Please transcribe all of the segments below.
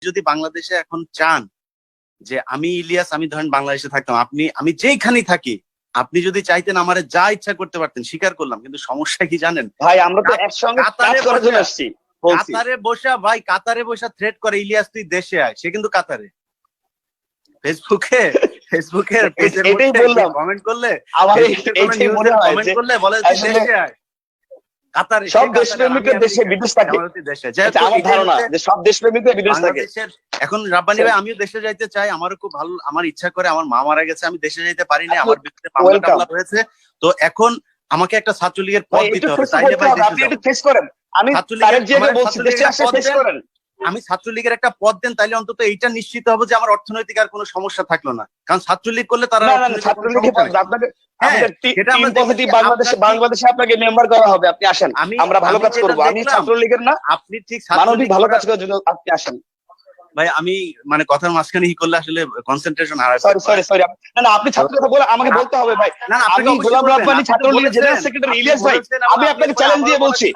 যদি বাংলাদেশে এখন চান যে আমি ইলিয়াস, আমি ধরেন বাংলাদেশে থাকতাম, আমি যেইখানেই থাকি, আপনি যদি চাইতেন আমারে যা ইচ্ছা করতে পারতেন, স্বীকার করলাম। কিন্তু সমস্যা কি জানেন ভাই, আমরা তো একসঙ্গে কাজ করার জন্য আসছি। কাতারে বসা থ্রেট করে, ইলিয়াস তুই দেশে আয়। সে কিন্তু কাতারে ফেসবুকের এটাই বললাম, কমেন্ট করলে, আমার এইটাই মনে হয় কমেন্ট যে করলে বলে দেশে আয়। কাতারে সব দেশপ্রেমিকের দেশে বিদেশ থাকে, আমার ধারণা যে সব দেশপ্রেমিকের বিদেশ থাকে। এখন রাব্বানি ভাই, আমিও দেশে যাইতে চাই, আমারও খুব ভালো, আমার ইচ্ছা করে। আমার মা মারা গেছে, আমি দেশে যাইতে পারি না, আমার বিরুদ্ধে মামলা টামলা হয়েছে। তো এখন আমাকে একটা ছাত্রলীগের পদ দিতে হবে, তাইলে ভাই আপনি একটু ফেস করেন। আমি বলছি দেশে আসে ফেস করেন। আমি ছাত্রলীগের একটা পদ দেন, তাইলে অন্তত এইটা নিশ্চিত হবে যে আমার অর্থনৈতিক আর কোনো সমস্যা থাকলো না। কারণ ছাত্রলীগ করলে তারা বাংলাদেশে আপনাকে মেম্বার করা হবে, আপনি আসেন, আমরা ভালো কাজ করবো। আমি ছাত্রলীগের না, আপনি ঠিক মানবিক ভালো কাজ করার জন্য আপনি আসেন। ভাই আমি মানে কথার মাঝখানে ই করলে আসলে কনসেন্ট্রেশন হারায়। সরি না, আপনি ছাত্র কথা বলে আমাকে বলতে হবে ভাই। আমি গোলাম রাব্বানি, ছাত্রলীগের জেনারেল সেক্রেটারি ইলিয়াস ভাই, আমি আপনাকে চ্যালেঞ্জ দিয়ে বলছি,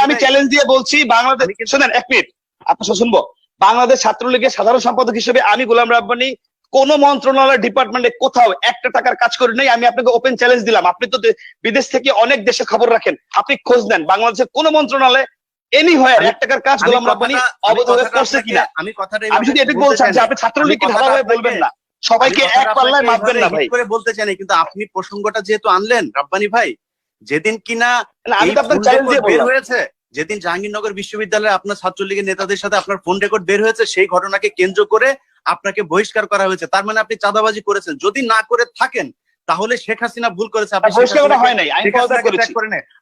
আমি চ্যালেঞ্জ দিয়ে বলছি, বাংলাদেশ, শুনেন এক মিনিট, আপনার শুনবো। বাংলাদেশ ছাত্রলীগের সাধারণ সম্পাদক হিসেবে আমি গোলাম রাব্বানি কোন মন্ত্রণালয় ডিপার্টমেন্টে কোথাও একটা টাকার কাজ করি নাই। আমি আপনাকে ওপেন চ্যালেঞ্জ দিলাম, আপনি তো বিদেশ থেকে অনেক দেশে খবর রাখেন, আপনি খোঁজ নেন বাংলাদেশের কোন মন্ত্রণালয়ে এনিহোয়ার 1 টাকার কাজ গোলাম রাব্বানি অবৈধভাবে করছে কিনা। আমি যদি এটা বলছেন যে আপনি ছাত্রলীগকে ধারাভাবে বলবেন না, সবাইকে এক পাল্লায় মাপবেন না ভাই করে বলতে চাই না, কিন্তু আপনি প্রসঙ্গটা যেহেতু আনলেন রাব্বানি ভাই, যেদিন কিনা আমি তো আপনার চ্যালেঞ্জ দিয়ে বের বললাম, হয়েছে, যেদিন জাহাঙ্গীরনগর বিশ্ববিদ্যালয়ে আপনার ছাত্রলীগের নেতাদের সাথে আপনার ফোন রেকর্ড বের হয়েছে, সেই ঘটনাকে কেন্দ্র করে আপনাকে বহিষ্কার করা হয়েছে। তার মানে আপনি চাঁদাবাজি করেছেন। যদি না করে থাকেন তাহলে শেখ হাসিনা ভুল করেছে।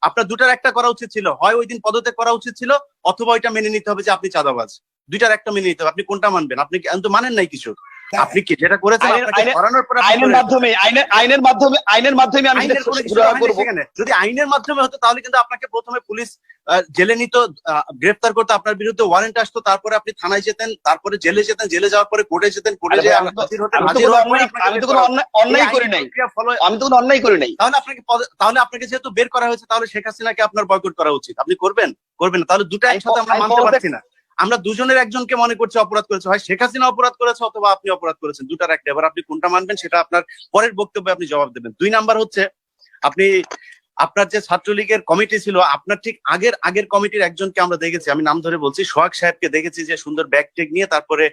আপনার দুটার একটা করা উচিত ছিল, হয় ওই দিন পদত্যাগ করা উচিত ছিল, অথবা ওইটা মেনে নিতে হবে যে আপনি চাঁদাবাজ। দুইটার একটা মেনে নিতে হবে। আপনি কোনটা মানবেন? আপনি কিন্তু মানেন নাই কিছু। আপনি কি যেটা করেছেন আইনের মাধ্যমে আমি যদি আইনের মাধ্যমে হতো, তাহলে কিন্তু আপনাকে প্রথমে পুলিশ জেলে নিত, গ্রেফতার করতো, আপনার বিরুদ্ধে ওয়ারেন্ট আসতো, তারপরে আপনি থানায় যেতেন, তারপরে জেলে যেতেন, জেলে যাওয়ার পরে কোর্টে যেতেন, কোর্টে যেয়ে আমি তো কোনো অন্যায় করি নাই। তাহলে আপনাকে যেহেতু বের করা হয়েছে, তাহলে শেখ হাসিনাকে আপনার বয়কট করা উচিত। আপনি করবেন না? তাহলে দুটো একসাথে আমরা মানতে পারছি না। আমরা দুজনের একজনকে মনে করছি অপরাধ করেছে, হয় শেখ হাসিনা অপরাধ করেছে অথবা আপনি অপরাধ করেছেন। দুটার একটা। এবার আপনি কোনটা মানবেন সেটা আপনার পরের বক্তব্যে আপনি জবাব দেবেন। 2 নাম্বার হচ্ছে, আপনি আপনার যে ছাত্রলীগের কমিটি ছিল, আপনার ঠিক আগের কমিটির একজনকে আমরা দেখেছি, আমি নাম ধরে বলছি, সোহাগ সাহেবকে দেখেছি যে সুন্দর ব্যাগ টেক নিয়ে তারপরে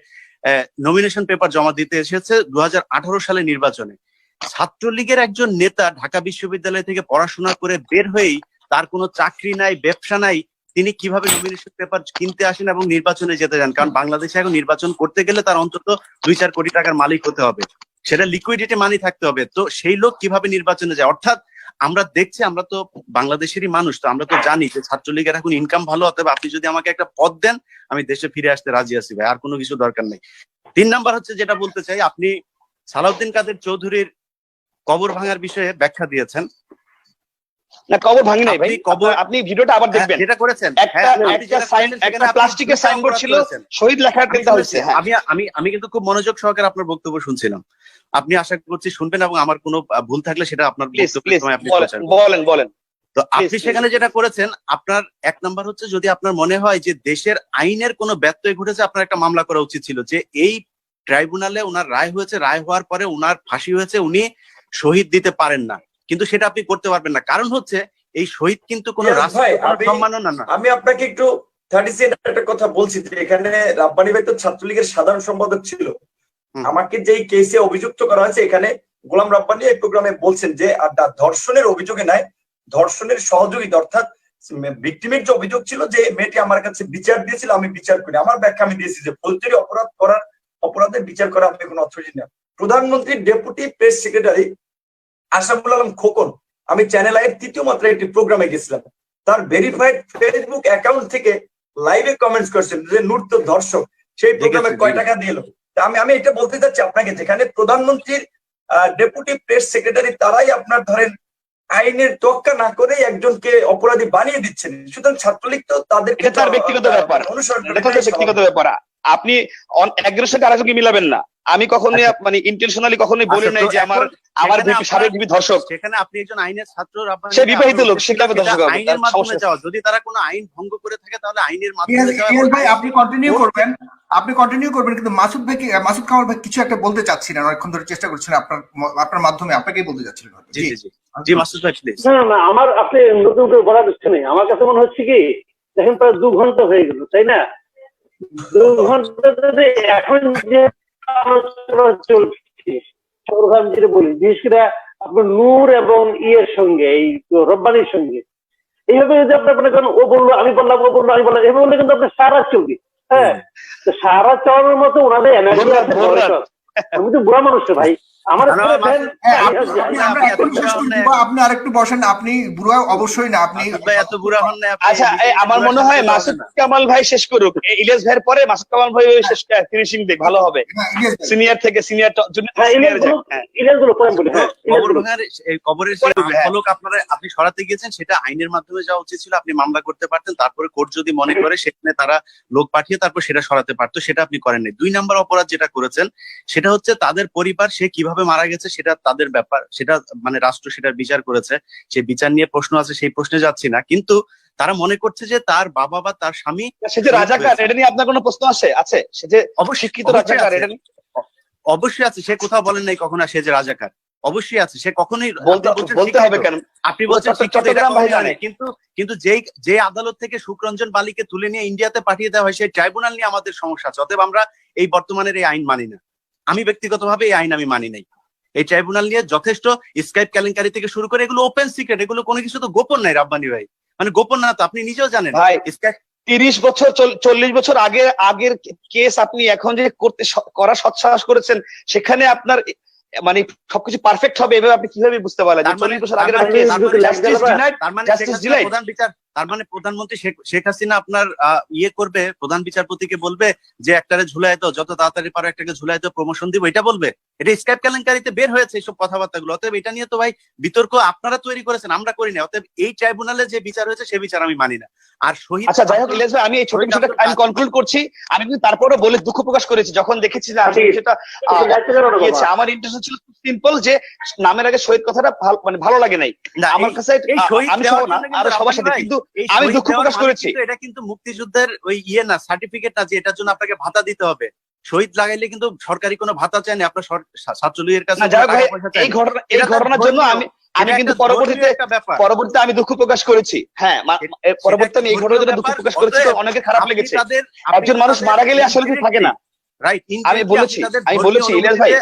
নমিনেশন পেপার জমা দিতে এসেছে 2018 সালে নির্বাচনে। ছাত্রলীগের একজন নেতা ঢাকা বিশ্ববিদ্যালয় থেকে পড়াশোনা করে বের হয়েই তার কোনো চাকরি নাই, ব্যবসা নাই, তিনি কিভাবে নমিনেশন পেপার কিনতে আসেন এবং নির্বাচনে যেতে যান? কারণ বাংলাদেশে এখন নির্বাচন করতে গেলে তার অন্তত 2-4 কোটি টাকার মালিক হতে হবে, সেটা লিকুইডিটি মানি থাকতে হবে। তো সেই লোক কিভাবে নির্বাচনে যায়? অর্থাৎ আমরা দেখছি, আমরা তো বাংলাদেশেরই মানুষ, তো আমরা তো জানি যে ছাত্রলীগের এখন ইনকাম ভালো, অথবা আপনি যদি আমাকে একটা পদ দেন আমি দেশে ফিরে আসতে রাজি আছি ভাই, আর কোনো কিছু দরকার নেই। 3 নাম্বার হচ্ছে, যেটা বলতে চাই, আপনি সালাউদ্দিন কাদের চৌধুরীর কবর ভাঙার বিষয়ে ব্যাখ্যা দিয়েছেন। না, কবর ভাঙি নাই ভাই, আপনি ভিডিওটা আবার দেখবেন। যেটা করেছেন, একটা প্লাস্টিকের সাইনবোর্ড ছিল, শহীদ লেখা দেওয়া হয়েছে। আমি কিন্তু খুব মনোযোগ সহকারে আপনার বক্তব্য শুনছিলাম। আপনি আশা করছি শুনবেন, এবং আমার কোনো ভুল থাকলে সেটা আপনার বক্তব্যের সময় আপনি বলেন। তো আপনি সেখানে যেটা করেছেন, আপনার 1 নাম্বার হচ্ছে, যদি আপনার মনে হয় যে দেশের আইনের কোনো ব্যত্যয় ঘটেছে, আপনার একটা মামলা করা উচিত ছিল যে এই ট্রাইব্যুনালে ওনার রায় হয়েছে, রায় হওয়ার পরে ওনার ফাঁসি হয়েছে, উনি শহীদ দিতে পারেন না, কিন্তু সেটা আপনি করতে পারবেন না। কারণ হচ্ছে এই শহীদ কিন্তু কোনো রাষ্ট্রের সম্মাননা না। আমি আপনাকে একটু 30 সেকেন্ড একটা কথা বলছি যে এখানে রাব্বানি ভাই তো ছাত্রলীগের সাধারণ সম্পাদক ছিল। আমাকে যেই কেসে অভিযুক্ত করা হয়েছে, এখানে গোলাম রাব্বানি এই প্রোগ্রামে বলছেন যে ধর্ষণের অভিযোগে নাই, ধর্ষণের সহযোগিতা, অর্থাৎ ভিকটিমের যে অভিযোগ ছিল যে মেয়েটি আমার কাছে বিচার দিয়েছিল, আমি বিচার করি। আমার ব্যাখ্যা আমি দিয়েছি যে ফৌজদারি অপরাধের বিচার করা আমি কোনো অথরিটি না। প্রধানমন্ত্রীর deputy press secretary Ashraful Alam Khokon, আমি চ্যানেল আইয়ের 3য় মাত্রায় একটি প্রোগ্রামে গেছিলাম, তার ভেরিফাইড ফেসবুক অ্যাকাউন্ট থেকে লাইভে কমেন্টস করছেন যে নূর তো ধর্ষক, সেই প্রোগ্রামে কয় টাকা দিয়ে এলো। আমি এটা বলতে চাচ্ছি আপনাকে, যেখানে প্রধানমন্ত্রীর ডেপুটি প্রেস সেক্রেটারি তারাই আপনার ধরেন আইনের তোয়াক্কা না করে একজনকে অপরাধী বানিয়ে দিচ্ছেন। সুতরাং ছাত্রলীগ তো তাদের ব্যক্তিগত ব্যাপার, অনুসরণ ব্যক্তিগত ব্যাপার। আপনি একজনের সাথে আরেকজনকে মিলাবেন না। আমি কখনোই মানে ইন্টেনশনালি কখনোই বলি নাই যে আমার সাবেক বিপি ধর্ষক। সেখানে আপনি একজন আইনের ছাত্র, সে বিবাহিত লোক, সে কিভাবে ধর্ষক হবে? আইনের মাধ্যমে যাওয়া, যদি তারা কোনো আইন ভঙ্গ করে থাকে তাহলে আইনের মাধ্যমে যাওয়া। ভাই আপনি কন্টিনিউ করবেন, কিন্তু মাসুদ কামাল ভাই কিছু একটা বলতে চাচ্ছিলেন, অনেকক্ষণ ধরে চেষ্টা করছিলেন, আপনার মাধ্যমে আপনাকেই বলতে চাচ্ছিলেন। জি জি জি মাসুদ ভাই প্লিজ। না আমার আপনি নতুন করে বলার কিছু নেই। আমার কাছে মনে হচ্ছে কি, দেখেন প্রায় 2 ঘন্টা হয়ে গেল, তাই না? 2 ঘন্টা ধরে এখন যে আলোচনা চলছে, সরকার যেটা বলি, বিশেষ করে আপনার নূর এবং ইয়ের সঙ্গে, এই রব্বানির সঙ্গে এইভাবে যদি আপনার মনে করেন ও বললো আমি বললাম, ও বললো আমি বললাম, এভাবে বললে কিন্তু আপনার সারা চলবে। হ্যাঁ, সারা চলার মতো ওনাদের এনার্জি আছে। আমি তো বুড়া মানুষ ভাই, আমার আপনি আরেকটু বসেন, আপনি বুড়া অবশ্যই না, আপনি এত বুড়া হন না। আচ্ছা, আমার মনে হয় মাসুদ কামাল ভাই শেষ করুক, ইলিয়াস ভাইয়ের পরে মাসুদ কামাল ভাই শেষ ফিনিশিং দিক, ভালো হবে। সিনিয়র থেকে সিনিয়র কবরের ফলক আপনি সরাতে গিয়েছেন, সেটা আইনের মাধ্যমে যাওয়া উচিত ছিল। আপনি মামলা করতে পারতেন, তারপরে কোর্ট যদি মনে করে সেখানে তারা লোক পাঠিয়ে তারপর সেটা সরাতে পারতো, সেটা আপনি করেননি। 2 নম্বর অপরাধ যেটা করেছেন সেটা হচ্ছে তাদের পরিবার, সে কিভাবে মারা গেছে সেটা তাদের ব্যাপার, সেটা মানে রাষ্ট্র সেটার বিচার করেছে, সেই বিচার নিয়ে প্রশ্ন আছে, সেই প্রশ্নে যাচ্ছি না। কিন্তু তারা মনে করছে যে তার বাবা বা তার স্বামী সে যে রাজাকার, এটা নিয়ে আপনার কোনো প্রশ্ন আছে? সে যে অবশিক্ষিত রাজাকার, এটা অবশ্যই আছে। সে কোথাও বলেন নাই কখনো সে যে রাজাকার, অবশ্যই আছে। সে কখনোই বলতে হবে কেন? আপনি বলছেন কিন্তু যে আদালত থেকে সুখরঞ্জন বালিকে তুলে নিয়ে ইন্ডিয়াতে পাঠিয়ে দেওয়া হয়, সেই ট্রাইব্যুনাল নিয়ে আমাদের সমস্যা আছে। অতএব আমরা এই বর্তমানের এই আইন মানি না। আমি ব্যক্তিগতভাবে এই আইন আমি মানি নাই। এই ট্রাইব্যুনাল নিয়ে যথেষ্ট স্কাইপ কেলেঙ্কারি থেকে শুরু করে এগুলো ওপেন সিক্রেট, এগুলো কোনো কিছু তো গোপন নাই রাব্বানি ভাই, মানে গোপন না তো আপনি নিজেও জানেন। ভাই 30 বছর 40 বছর আগের কেস আপনি এখন যে করা সৎসাহস করেছেন, সেখানে আপনার মানে সবকিছু পারফেক্ট হবে এভাবে আপনি কিভাবে বুঝতে পারলেন? 40 বছর আগের তার মানে প্রধানমন্ত্রী শেখ হাসিনা আপনার ইয়ে করবে, প্রধান বিচারপতিকে বলবে যে একটারে ঝুলাই দাও, যত তাড়াতাড়ি পারো একটাকে ঝুলাই দাও, প্রমোশন দিব, এটা বলবে? এটা স্কাইপ কেলেঙ্কারিতে বের হয়েছে এইসব কথাবার্তাগুলো। অতএব এটা নিয়ে তো ভাই বিতর্ক আপনারা তৈরি করেছেন, আমরা করি না। অতএব এই ট্রাইব্যুনালে যে বিচার হয়েছে সে বিচার আমি মানি না। আর শহীদ, আচ্ছা যাই হোক ইলিয়াস ভাই, আমি এই ছোট বিষয়টা আমি কনক্লুড করছি। আমি কিন্তু তারপরে বলে দুঃখ প্রকাশ করেছি যখন দেখেছি যে সেটা আমার ইন্টারেস্ট ছিল সিম্পল, যে নামের আগে শহীদ কথাটা মানে ভালো লাগে নাই আমার কাছে, আমি সহ না আরো সবার সাথে, কিন্তু আমি দুঃখ প্রকাশ করেছি। এটা কিন্তু মুক্তিযুদ্ধের ওই ইয়ে না, সার্টিফিকেট না যে এটার জন্য আপনাকে ভাতা দিতে হবে। শহীদ লাগাইলে কিন্তু সরকারি কোনো ভাতা চায়নি আপনার ছাত্রলীগের কাছে। এই ঘটনার জন্য আমি কিন্তু পরবর্তীতে আমি দুঃখ প্রকাশ করেছি। হ্যাঁ, পরবর্তীতে আমি এই ঘটনার জন্য দুঃখ প্রকাশ করেছি, অনেকে খারাপ লেগেছে। একজন মানুষ মারা গেলে আসলে থাকে না, রাইট? আমি বলেছি ইলিয়াস ভাই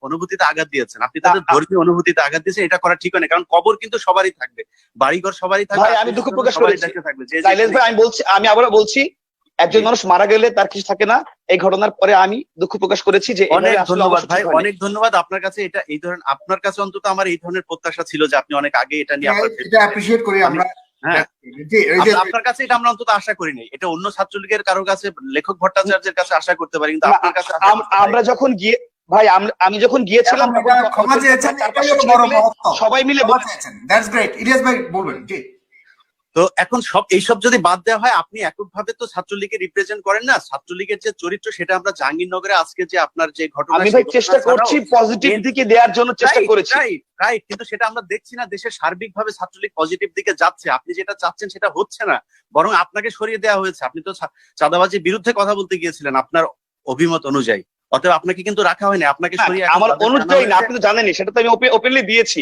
অনুভূতিতে আঘাত দিয়েছেন, আপনি তাদের ধর্মীয় অনুভূতিতে আঘাত দিয়েছেন, এটা করা ঠিক হয় না। কারণ কবর কিন্তু সবারই থাকবে, বাড়িঘর সবারই থাকবে। আমি দুঃখ প্রকাশ করেছি আমি আবার বলছি, একজন মানুষ মারা গেলে তার কিছু থাকে না। এই ঘটনার পরে আমি দুঃখ প্রকাশ করেছি। যে অনেক ধন্যবাদ ভাই, অনেক ধন্যবাদ আপনার কাছে। এটা এই ধরনের, আপনার কাছে অন্তত আমার এই ধরনের প্রত্যাশা ছিল যে আপনি অনেক আগে এটা নিয়ে অ্যাপ্রিশিয়েট করি আমরা। হ্যাঁ, আপনার কাছে এটা আমরা অন্তত আশা করি নাই। এটা অন্য ছাত্রলীগের কারোর কাছে, লেখক ভট্টাচার্যের কাছে আশা করতে পারি, কিন্তু আপনার কাছে আমরা যখন গিয়ে ভাই আমি যখন গিয়েছিলাম সবাই মিলে বলেছেন। That's great. ইলিয়াস ভাই বলবেন। জি, তো এখন এইসব যদি বাদ দেওয়া হয়, আপনি এককভাবে তো ছাত্রলীগকে রিপ্রেজেন্ট করেন না। ছাত্রলীগের যে চরিত্র সেটা আমরা জাহাঙ্গীরনগরে আজকে যে আপনার যে ঘটনা, আমি ভাই চেষ্টা করছি পজিটিভ দিকে দেওয়ার জন্য চেষ্টা করেছি, রাইট, কিন্তু সেটা আমরা দেখছি না। দেশের সার্বিকভাবে ছাত্রলীগ পজিটিভ দিকে যাচ্ছে, আপনি যেটা চাচ্ছেন সেটা হচ্ছে না, বরং আপনাকে সরিয়ে দেওয়া হয়েছে। আপনি তো চাঁদাবাজির বিরুদ্ধে কথা বলতে গিয়েছিলেন আপনার অভিমত অনুযায়ী, অতএব আপনাকে কিন্তু রাখা হয়নি, আপনাকে সরিয়ে আমার অনুযায়ী না, আপনি তো জানেনই, সেটা তো আমি ওপেনলি দিয়েছি।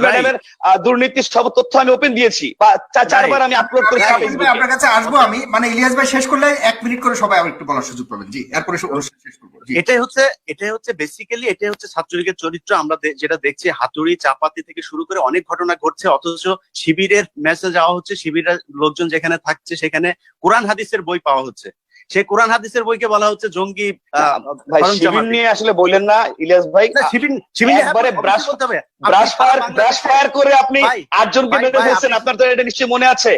ম্যাডামের দুর্নীতির সব তথ্য আমি ওপেন দিয়েছি, বা 4বার আমি আপলোড করেছি ফেসবুকে। আপনার কাছে আসবো আমি, মানে ইলিয়াস ভাই শেষ করলে 1 মিনিট করে সবাই আবার একটু বলার সুযোগ পাবেন। জি, এরপরে শেষ করব। এটাই হচ্ছে বেসিক্যালি এটাই হচ্ছে ছাত্রলীগের চরিত্র। আমরা যেটা দেখছি, হাতুড়ি চাপাতি থেকে শুরু করে অনেক ঘটনা ঘটছে, অথচ শিবিরের মেসেজ যাওয়া হচ্ছে, শিবিরের লোকজন যেখানে থাকছে সেখানে কোরআন হাদিসের বই পাওয়া হচ্ছে। সেই কোরআন হাদিসের বইকে বলা হচ্ছে জঙ্গি। শিবির নিয়ে আসলে বললেন না ইলিয়াস ভাই, একবারে ব্রাশ ফায়ার করে আপনি 8 জনকে মেরে ফেলছেন। আপনার তো এটা নিশ্চয়ই মনে আছে।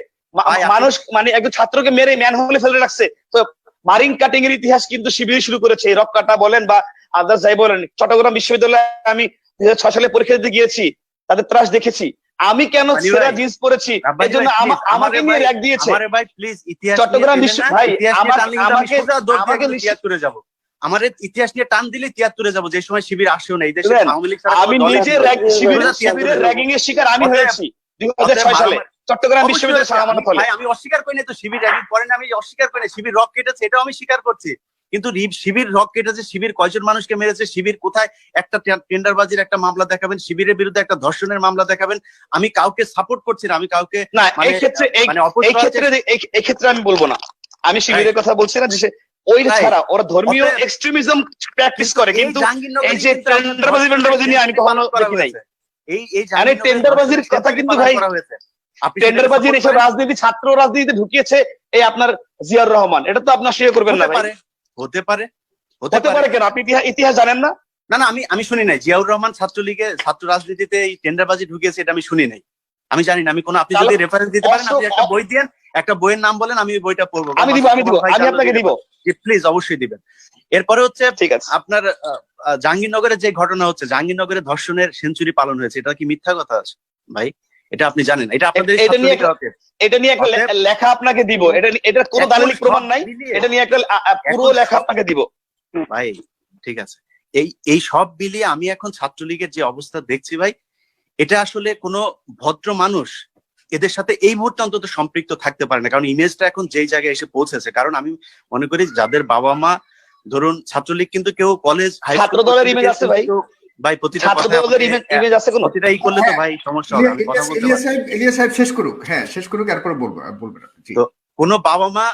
মানুষ মানে একজন ছাত্রকে মেরে ম্যান হোলে ফেলে রাখছে। তো মারিং কাটিং এর ইতিহাস কিন্তু শিবির শুরু করেছে। রক কাটা বলেন বা আদার্স যাই বলেন। চট্টগ্রাম বিশ্ববিদ্যালয়ে আমি 2006 সালে পরীক্ষা দিতে গিয়েছি, তাদের ত্রাস দেখেছি। আমি কেন সেরা জিন্স পরেছি এই জন্য আমাকে নিয়ে র্যাগ দিয়েছে। ভাই প্লিজ ইতিহাস চট্টগ্রাম বিশ্ব ভাই আমাকে নিশ্চিত করে যাব। আমার ইতিহাস নিয়ে টান দিলে 73-এ যাবো, যে সময় শিবির আসেও না এই দেশে। আমি নিজে শিবিরের র্যাগিং এর শিকার আমি হয়েছি 2006 সালে চট্টগ্রাম বিশ্ববিদ্যালয়ের সালামানত হলে। আমি অস্বীকার করি না তো শিবির র্যাগিং করে না, আমি অস্বীকার করি না শিবির রক কেটেছে, এটাও আমি স্বীকার করছি। কিন্তু শিবির রক কেটেছে, শিবির কয়জন মানুষকে মেরেছে, শিবির কোথায় একটা টেন্ডারবাজির একটা মামলা দেখাবেন, শিবিরের বিরুদ্ধে একটা ধর্ষণের মামলা দেখাবেন। আমি কাউকে সাপোর্ট করছি না, আমি কাউকে না এই ক্ষেত্রে আমি বলবো না, আমি শিবিরের কথা বলছি না, যে ওই ছাড়া ওরা ধর্মীয় এক্সট্রিমিজম প্র্যাকটিস করে, কিন্তু এই যে টেন্ডারবাজি নিয়ে আমি কখনো দেখি নাই। এই টেন্ডারবাজির কথা কিন্তু ভাই, টেন্ডারবাজির এসব রাজনীতি ছাত্র রাজনীতিতে ঢুকিয়েছে এই আপনার জিয়াউর রহমান, এটা তো আপনার স্বীকার করবেন না ভাই। হতে পারে কেন? আপনি ইতিহাস জানেন না? না আমি শুনি নাই জিয়াউর রহমান ছাত্রলীগে ছাত্র রাজনীতিতে এই টেন্ডারবাজি ঢুকিয়েছে, এটা আমি শুনি নাই, আমি জানি না। আমি কোনো, আপনি যদি রেফারেন্স দিতে পারেন, আপনি একটা বই দেন, একটা বইয়ের নাম বলেন, আমি বইটা পড়বো। আমি আপনাকে দিব, প্লিজ অবশ্যই দিবেন। এরপরে হচ্ছে ঠিক আছে, আপনার জাহাঙ্গীরনগরে যে ঘটনা হচ্ছে, জাহাঙ্গীরনগরে ধর্ষণের সেঞ্চুরি পালন হয়েছে, এটা কি মিথ্যা কথা আছে ভাই? এটা আপনি জানেন? এটা আপনাদের এটা নিয়ে একটা লেখা আপনাকে দিব, এটা কোনো দালিলিক প্রমাণ নাই, এটা নিয়ে একটা পুরো লেখা আপনাকে দিব ভাই। ঠিক আছে, এই সব মিলিয়ে আমি এখন ছাত্রলীগের যে অবস্থা দেখছি ভাই, এটা আসলে কোনো ভদ্র মানুষ এদের সাথে এই মুহূর্তে অন্তত সম্পৃক্ত থাকতে পারে না, কারণ ইমেজটা এখন যেই জায়গায় এসে পৌঁছেছে। কারণ আমি মনে করি যাদের বাবা মা ধরুন ছাত্রলীগ, কিন্তু কেউ কলেজ ছাত্র দলের ইমেজ আছে ভাই, প্রতিটা ই করলে তো ভাই সমস্যা হবে। ইলিয়াস সাহেব শেষ করুক, হ্যাঁ শেষ করুক, এরপর বলবেন। তো কোনো বাবা মা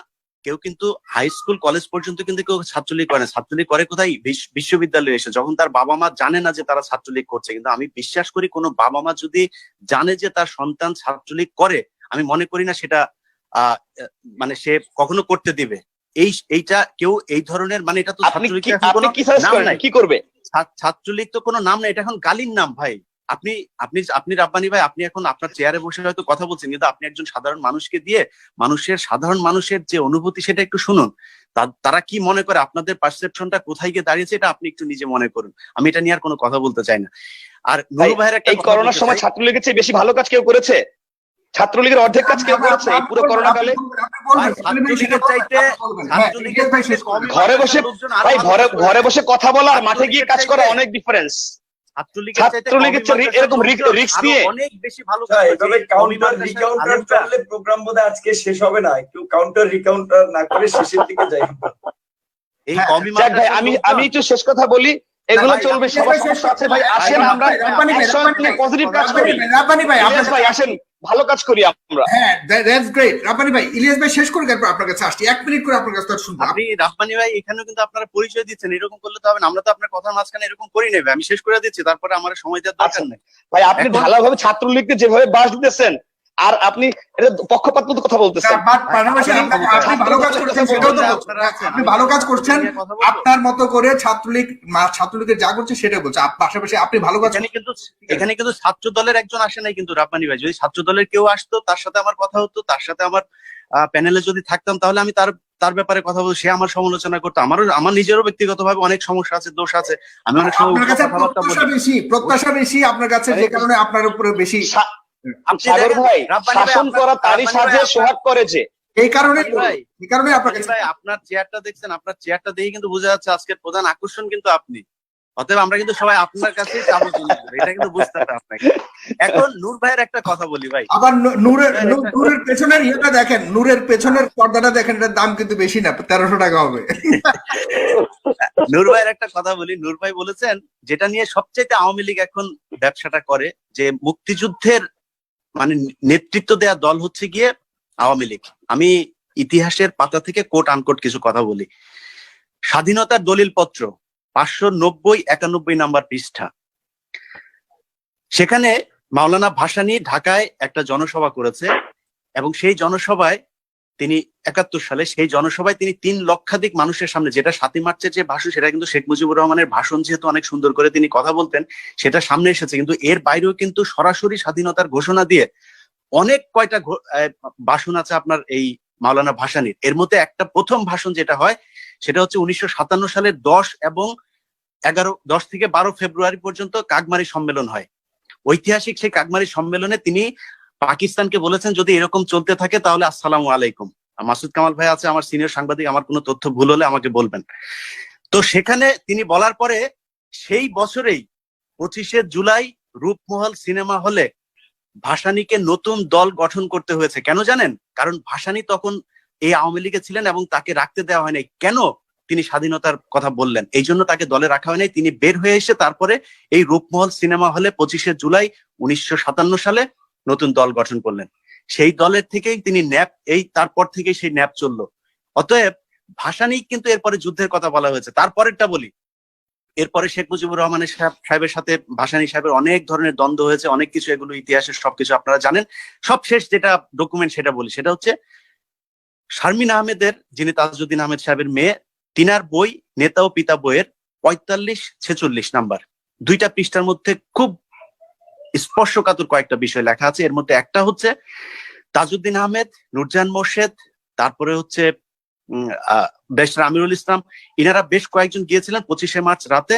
কেউ কিন্তু হাই স্কুল কলেজ পর্যন্ত কিন্তু কেউ ছাত্রলীগ করে না। ছাত্রলীগ করে কোথায়? বিশ্ববিদ্যালয়ে এসে, যখন তার বাবা মা জানে না যে তারা ছাত্রলীগ করছে। কিন্তু আমি বিশ্বাস করি কোনো বাবা মা যদি জানে যে তার সন্তান ছাত্রলীগ করে, আমি মনে করি না সেটা মানে সে কখনো করতে দিবে। এইটা কেউ এই ধরনের, মানে এটা তো কি করবে? ছাত্রলীগ তো কোনো নাম না, এটা এখন গালির নাম ভাই। আপনি রাব্বানী ভাই, আপনি এখন আপনার চেয়ারে বসে হয়তো কথা বলছেন, কিন্তু আপনি একজন সাধারণ মানুষকে দিয়ে সাধারণ মানুষের যে অনুভূতি সেটা একটু শুনুন। তারা কি মনে করে, আপনাদের পারসেপশনটা কোথায় গিয়ে দাঁড়িয়েছে, এটা আপনি একটু নিজে মনে করুন। আমি এটা নিয়ে আর কোনো কথা বলতে চাই না। আর নুরু ভাইয়ের একটা, এই করোনার সময় ছাত্রলীগের চেয়ে বেশি ভালো কাজ কেউ করেছে? ছাত্রলীগের অর্ধেক কাজ কেউ করেছে এই পুরো করোনা কালে? ঘরে বসে কথা বলা আর মাঠে গিয়ে কাজ করা অনেক ডিফারেন্স। ছাত্রলীগের এরকম রিস্ক নিয়ে অনেক বেশি ভালো প্রোগ্রাম বোধহয় আজকে শেষ হবে না, একটু কাউন্টার রিকাউন্টার না করে শেষের দিকে যাই। আমি একটু শেষ কথা বলি, এগুলো চলবে, সবার সমস্যা আছে ভাই। আসেন আমরা পজিটিভ কাজ করি, রাব্বানী ভাই আসেন, ভালো কাজ করি আমরা। হ্যাঁ, দ্যাটস গ্রেট। রাব্বানী ভাই, ইলিয়াস ভাই শেষ করে তারপর আপনার কাছে আসছি, 1 মিনিট করে আপনার কাছে শুনবো। আপনি রাব্বানী ভাই এখানেও কিন্তু আপনারা পরিচয় দিচ্ছেন, এরকম করলে তো হবে না। আমরা তো আপনার কথার মাঝখানে এরকম করি নেবে, আমি শেষ করে দিচ্ছি, তারপরে আমার সময় দেওয়ার দরকার নেই ভাই। আপনি ভালোভাবে ছাত্রলীগকে যেভাবে বাস দিতেছেন, আর আপনি এটা পক্ষপাত মতো কথা বলতেছেন। আপনি ভালো কাজ করছেন, আপনার মতো করে ছাত্রলীগের যা করছে সেটা বলছে, পাশাপাশি আপনি ভালো কাজ। এখানে কিন্তু ছাত্র দলের একজন আসে নাই কিন্তু রাব্বানী ভাই। যদি ছাত্র দলের কেউ আসতো, তার সাথে আমার কথা হতো, তার সাথে আমার প্যানেলে যদি থাকতাম, তাহলে আমি তার ব্যাপারে কথা বলবো, সে আমার সমালোচনা করতো। আমার নিজেরও ব্যক্তিগতভাবে অনেক সমস্যা আছে, দোষ আছে। আমি অনেক সময় প্রত্যাশা বেশি আপনার কাছে, যে কারণে আপনার উপরে বেশি। সাগর ভাই, শাসন করা তারই সাজে সোহাগ করেছে, এই কারণে আপনার চেয়ারটা দেখছেন, আপনার চেয়ারটা দেখে কিন্তু বোঝা যাচ্ছে আজকের প্রধান আকর্ষণ কিন্তু আপনি। অতএব আমরা কিন্তু সবাই আপনার কাছেই যাবো, এটা কিন্তু বুঝতে হবে আপনাকে। এখন নূর ভাইয়ের একটা কথা বলি ভাই, আবার নূরের পেছনের ইয়েটা দেখেন, নূরের পেছনের পর্দাটা দেখেন, এটার দাম কিন্তু বেশি না, 1300 টাকা হবে। নূর ভাইয়ের একটা কথা বলি, নূর ভাই বলেছেন যেটা নিয়ে সবচেয়ে আওয়ামী লীগ এখন ব্যবসাটা করে, যে মুক্তিযুদ্ধের মানে নেতৃত্ব দেয়া দল হচ্ছে গিয়ে আওয়ামী লীগ। আমি ইতিহাসের পাতা থেকে কোট আনকোট কিছু কথা বলি। স্বাধীনতার দলিল পত্র 590-91 নাম্বার পৃষ্ঠা, সেখানে মাওলানা ভাসানী ঢাকায় একটা জনসভা করেছে, এবং সেই জনসভায় তিনি 71 সালে সেই জনসভায় তিনি 3 লক্ষাধিক মানুষের সামনে, যেটা 7ই মার্চের যে ভাষণ, সেটা কিন্তু শেখ মুজিবুর রহমানের ভাষণ, যেহেতু অনেক সুন্দর করে তিনি কথা বলতেন, সেটা সামনে এসেছে। কিন্তু এর বাইরেও কিন্তু সরাসরি স্বাধীনতার ঘোষণা দিয়ে অনেক কয়টা ভাষণ আছে আপনার এই মাওলানা ভাসানীর। এর মধ্যে একটা প্রথম ভাষণ যেটা হয়, সেটা হচ্ছে 1957 সালের 10 থেকে 12 ফেব্রুয়ারি পর্যন্ত কাকমারি সম্মেলন হয়। ঐতিহাসিক সেই কাকমারি সম্মেলনে তিনি পাকিস্তানকে বলেছেন যদি এরকম চলতে থাকে তাহলে আসসালামু আলাইকুম। মাসুদ কামাল ভাই আছে আমার সিনিয়র সাংবাদিক, আমার কোনো তথ্য ভুল হলে আমাকে বলবেন। তো সেখানে তিনি বলার পরে সেই বছরেই 25শে জুলাই রূপমহল সিনেমা হলে ভাসানীকে নতুন দল গঠন করতে হয়েছে। কেন জানেন? কারণ ভাসানী তখন এই আওয়ামী লীগে ছিলেন এবং তাকে রাখতে দেওয়া হয় নাই। কেন? তিনি স্বাধীনতার কথা বললেন, এই জন্য তাকে দলে রাখা হয় নাই। তিনি বের হয়ে এসে তারপরে এই রূপমহল সিনেমা হলে 25শে জুলাই 1957 সালে নতুন দল গঠন করলেন। সেই দলের থেকেই তিনি ন্যাপ, এই তারপর থেকেই সেই ন্যাপ চললো। অতএব ভাসানী কিন্তু এরপরে যুদ্ধের কথা বলা হয়েছে। তারপরেরটা বলি, এরপরে শেখ মুজিবুর রহমানের সাহেবের সাথে ভাসানী সাহেবের অনেক ধরনের দ্বন্দ্ব হয়েছে, অনেক কিছু, এগুলো ইতিহাসের সবকিছু আপনারা জানেন। সবশেষ যেটা ডকুমেন্ট সেটা বলি, সেটা হচ্ছে শারমিন আহমেদের, যিনি তাজউদ্দিন আহমেদ সাহেবের মেয়ে, তিনার বই নেতা ও পিতা বইয়ের 45-46 নাম্বার, 2টা পৃষ্ঠার মধ্যে খুব স্পর্শকাতর কয়েকটা বিষয় লেখা আছে। এর মধ্যে একটা হচ্ছে তাজউদ্দিন আহমেদ, নূরজাহান মোর্শেদ, তারপরে হচ্ছে ব্যারিস্টার আমিরুল ইসলাম, ইনারা বেশ কয়েকজন গিয়েছিলেন 25শে মার্চ রাতে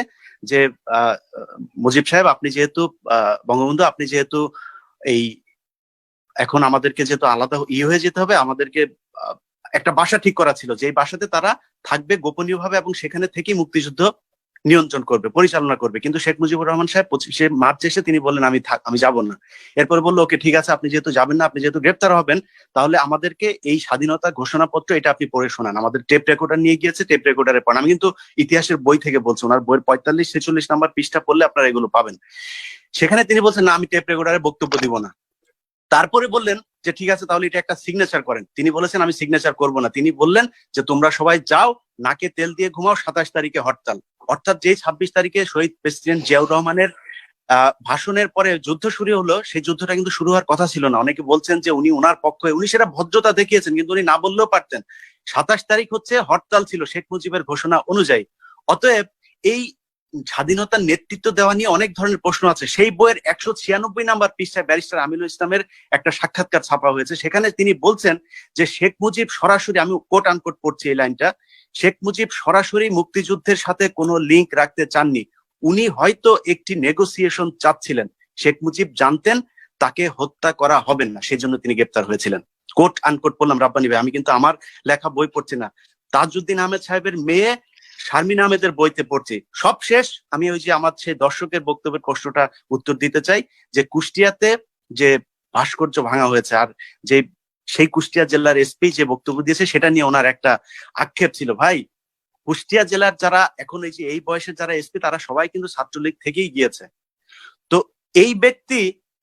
যে মুজিব সাহেব আপনি যেহেতু বঙ্গবন্ধু আপনি যেহেতু এই এখন আমাদেরকে যেহেতু আলাদা হয়ে যেতে হবে, আমাদেরকে একটা বাসা ঠিক করা ছিল, যে বাসাতে তারা থাকবে গোপনীয়ভাবে এবং সেখানে থেকেই মুক্তিযুদ্ধ নিয়ন্ত্রণ করবে, পরিচালনা করবে। কিন্তু শেখ মুজিবুর রহমান সাহেব 25শে মার্চ এসে তিনি বললেন আমি যাব না। এরপরে বললো ওকে ঠিক আছে, আপনি যেহেতু যাবেন না, আপনি যেহেতু গ্রেপ্তার হবেন, তাহলে আমাদেরকে এই স্বাধীনতা ঘোষণাপত্র এটা আপনি পড়ে শোনান। আমাদের টেপ রেকর্ডার নিয়ে গিয়েছে, টেপ রেকর্ডারে পড়েন। আমি কিন্তু ইতিহাসের বই থেকে বলছি, ওনার বইয়ের 45-46 নাম্বার পৃষ্ঠা পড়লে আপনারা এগুলো পাবেন। সেখানে তিনি বলছেন না, আমি টেপ রেকর্ডারে বক্তব্য দিব না। তারপরে বললেন যে ঠিক আছে তাহলে এটা একটা সিগনেচার করেন। তিনি বলেছেন আমি সিগনেচার করব না। তিনি বললেন যে তোমরা সবাই যাও, নাকে তেল দিয়ে ঘুমাও, 27 তারিখে হরতাল। অর্থাৎ যে 26 তারিখে শহীদ প্রেসিডেন্ট জিয়াউর রহমানের ভাষণের পরে যুদ্ধ শুরু হলো, সেই যুদ্ধটা কিন্তু শুরু হওয়ার কথা ছিল না। অনেকে বলছেন যে উনি ওনার পক্ষে, উনি সেটা ভদ্রতা দেখিয়েছেন, কিন্তু উনি না বললেও পারতেন। 27 তারিখ হচ্ছে হরতাল ছিল শেখ মুজিবের ঘোষণা অনুযায়ী। অতএব এই স্বাধীনতার নেতৃত্ব দেওয়া নিয়ে অনেক ধরনের প্রশ্ন আছে। সেই বইয়ের 196 নাম্বার পৃষ্ঠায় ব্যারিস্টার আমিরুল ইসলামের একটা সাক্ষাৎকার ছাপা হয়েছে। সেখানে তিনি বলছেন যে শেখ মুজিব সরাসরি, আমি কোট আনকোট পড়ছি এই লাইনটা, শেখ মুজিব সরাসরি মুক্তিযুদ্ধের সাথে কোনো লিঙ্ক রাখতে চাননি। উনি হয়তো একটি নেগোসিয়েশন চাচ্ছিলেন। শেখ মুজিব জানতেন তাকে হত্যা করা হবে না, সেই জন্য তিনি গ্রেপ্তার হয়েছিলেন। কোট আনকোট বললাম রাব্বানী ভাই, আমি কিন্তু আমার লেখা বই পড়ছি না, তাজউদ্দিন আহমেদ সাহেবের মেয়ে শারমিন আহমেদের বইতে পড়ছি। সব শেষ আমি ওই যে আমার সেই দর্শকের বক্তব্যের প্রশ্নটা উত্তর দিতে চাই, যে কুষ্টিয়াতে যে ভাস্কর্য ভাঙা হয়েছে, আর যে সেই কুষ্টিয়া জেলার এসপি যে বক্তব্য দিয়েছে সেটা নিয়ে ওনার একটা আক্ষেপ ছিল। ভাই, কুষ্টিয়া জেলার যারা এখন এই যে এই বয়সের যারা এসপি, তারা সবাই কিন্তু ছাত্রলীগ থেকেই গিয়েছে। তো এই ব্যক্তি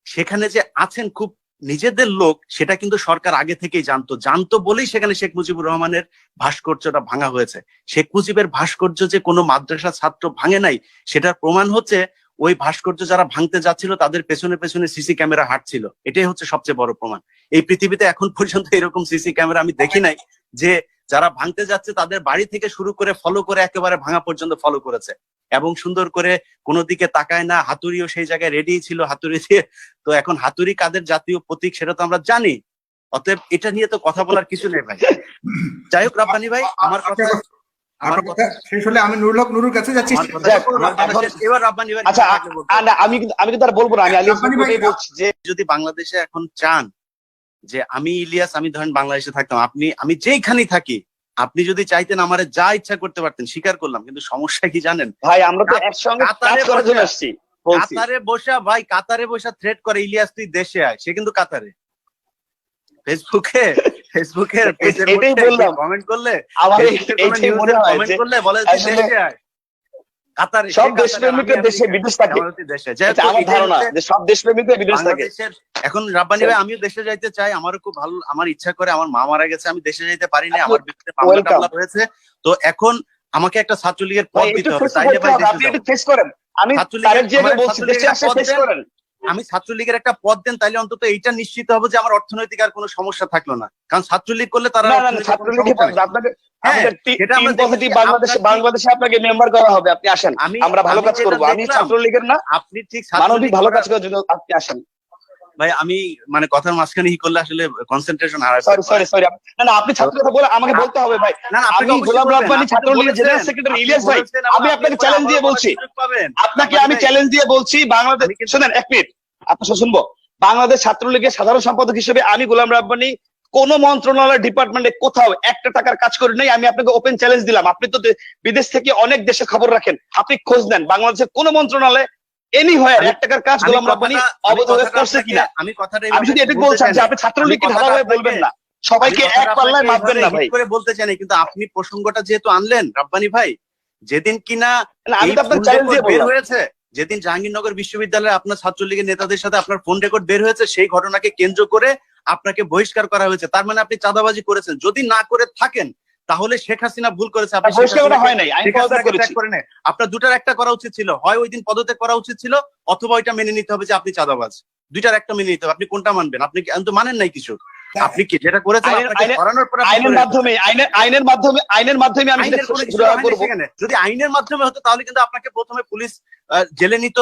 সেখানে যে আছেন খুব নিজেদের লোক, সেটা কিন্তু সরকার আগে থেকেই জানতো বলেই সেখানে শেখ মুজিবুর রহমানের ভাস্কর্যটা ভাঙা হয়েছে। শেখ মুজিবের ভাস্কর্য যে কোনো মাদ্রাসা ছাত্র ভাঙে নাই, সেটার প্রমাণ হচ্ছে ওই ভাস্কর্য যারা ভাঙতে যাচ্ছিল তাদের পেছনে পেছনে সিসি ক্যামেরা হাঁটছিল। এটাই হচ্ছে সবচেয়ে বড় প্রমাণ। এই পৃথিবীতে এখন পর্যন্ত এরকম সিসি ক্যামেরা আমি দেখি নাই যে যারা ভাঙতে যাচ্ছে তাদের বাড়ি থেকে শুরু করে ফলো করে একেবারে ভাঙা পর্যন্ত ফলো করেছে, এবং সুন্দর করে কোনো দিকে তাকায় না। হাতুড়িও সেই জায়গায় রেডি ছিল, হাতুড়ি দিয়ে। তো এখন হাতুড়ি কাদের জাতীয় প্রতীক সেটা তো আমরা জানি। অতএব এটা নিয়ে তো কথা বলার কিছু নেই ভাই। যাই হোক রাব্বানী ভাই, আমার কথা শেষ হলে আমি নুরুর কাছে যাচ্ছি। এবার রাব্বানী ভাই, আচ্ছা আমি কিন্তু আর বলবো না, আমি আলিয়াস ভাই বলছি যে যদি বাংলাদেশে এখন চান যে আমি ইলিয়াস, আমি ধরেন বাংলাদেশে থাকতাম, আমি যেইখানেই থাকি, আপনি যদি চাইতেন আমারে যা ইচ্ছা করতে পারতেন, স্বীকার করলাম। কিন্তু সমস্যা কি জানেন ভাই, আমরা তো একসঙ্গে কাজ করার জন্য আসছি। কাতারে বসা থ্রেট করে ইলিয়াস তুই দেশে আয়, সে কিন্তু কাতারে ফেসবুকে এটাই বললাম, কমেন্ট করলে বলে দেশে আয়। কাতারে সব দেশপ্রেমিকের দেশে বিদেশ থাকে, আমার ধারণা যে সব দেশপ্রেমিকের বিদেশ থাকে। এখন রাব্বানী ভাই, আমিও দেশে যাইতে চাই, আমারও খুব ভালো, আমার ইচ্ছা করে। আমার মা মারা গেছে, আমি দেশে যাইতে পারিনি, আমার বিরুদ্ধে মামলা হয়েছে। তো এখন আমাকে একটা ছাত্রলীগের পদ দিতে হবে, তাইলে ভাই আমি ছাত্রলীগের একটা পদ দেন, তাইলে অন্তত এইটা নিশ্চিত হবে যে আমার অর্থনৈতিক আর কোনো সমস্যা থাকলো না। কারণ ছাত্রলীগ করলে তারা বাংলাদেশে আপনাকে মেম্বার করা হবে, আপনি আসেন, আমরা ভালো কাজ করবো। আমি ছাত্রলীগের না, আপনি ঠিক মানবিক ভালো কাজ করার জন্য আপনি আসেন। ভাই আমি মানে কথার মাঝখানে ই করলে আসলে কনসেন্ট্রেশন হারায়। সরি না, আপনি ছাত্র কথা বলে আমাকে বলতে হবে ভাই। আমি গোলাম রাব্বানী, ছাত্রলীগের জেনারেল সেক্রেটারি ইলিয়াস ভাই, আমি আপনাকে চ্যালেঞ্জ দিয়ে বলছি, বাংলাদেশ, শোনেন এক মিনিট, আপনার শুনবো, বাংলাদেশ ছাত্রলীগের সাধারণ সম্পাদক হিসেবে আমি গোলাম রাব্বানী কোন মন্ত্রণালয় ডিপার্টমেন্টে কোথাও একটা টাকার কাজ করি নাই। আমি আপনাকে ওপেন চ্যালেঞ্জ দিলাম, আপনি তো বিদেশ থেকে অনেক দেশে খবর রাখেন, আপনি খোঁজ নেন বাংলাদেশের কোন মন্ত্রণালয়ে এনিহোয়ার এক টাকার কাজ গোলাম রাব্বানী অবৈধভাবে করছে কিনা। আমি শুধু এটা বলছি যে আপনি ছাত্রলীগকে ধারাভাবে বলবেন না, সবাইকে এক পাল্লায় মাপবেন না ভাই। করে বলতে চাই না, কিন্তু আপনি প্রসঙ্গটা যেহেতু আনলেন রাব্বানী ভাই, যেদিন কিনা আমি তো আপনার চ্যালেঞ্জ দিয়ে বের বললাম হয়েছে, যেদিন জাহাঙ্গীরনগর বিশ্ববিদ্যালয়ে আপনার ছাত্রলীগের নেতাদের সাথে আপনার ফোন রেকর্ড বের হয়েছে, সেই ঘটনাকে কেন্দ্র করে আপনাকে বহিষ্কার করা হয়েছে। তার মানে আপনি চাঁদাবাজি করেছেন। যদি না করে থাকেন তাহলে শেখ হাসিনা ভুল করেছে। আপনি আপনার দুটার একটা করা উচিত ছিল, হয় ওই দিন পদত্যাগ করা উচিত ছিল, অথবা ওইটা মেনে নিতে হবে যে আপনি চাঁদাবাজ। দুইটার একটা মেনে নিতে হবে। আপনি কোনটা মানবেন? আপনি তো মানেন নাই কিছু। আপনি কি যেটা করেছেন আইনের মাধ্যমে আমি যদি আইনের মাধ্যমে হতো তাহলে কিন্তু আপনাকে প্রথমে পুলিশ জেলে নিত,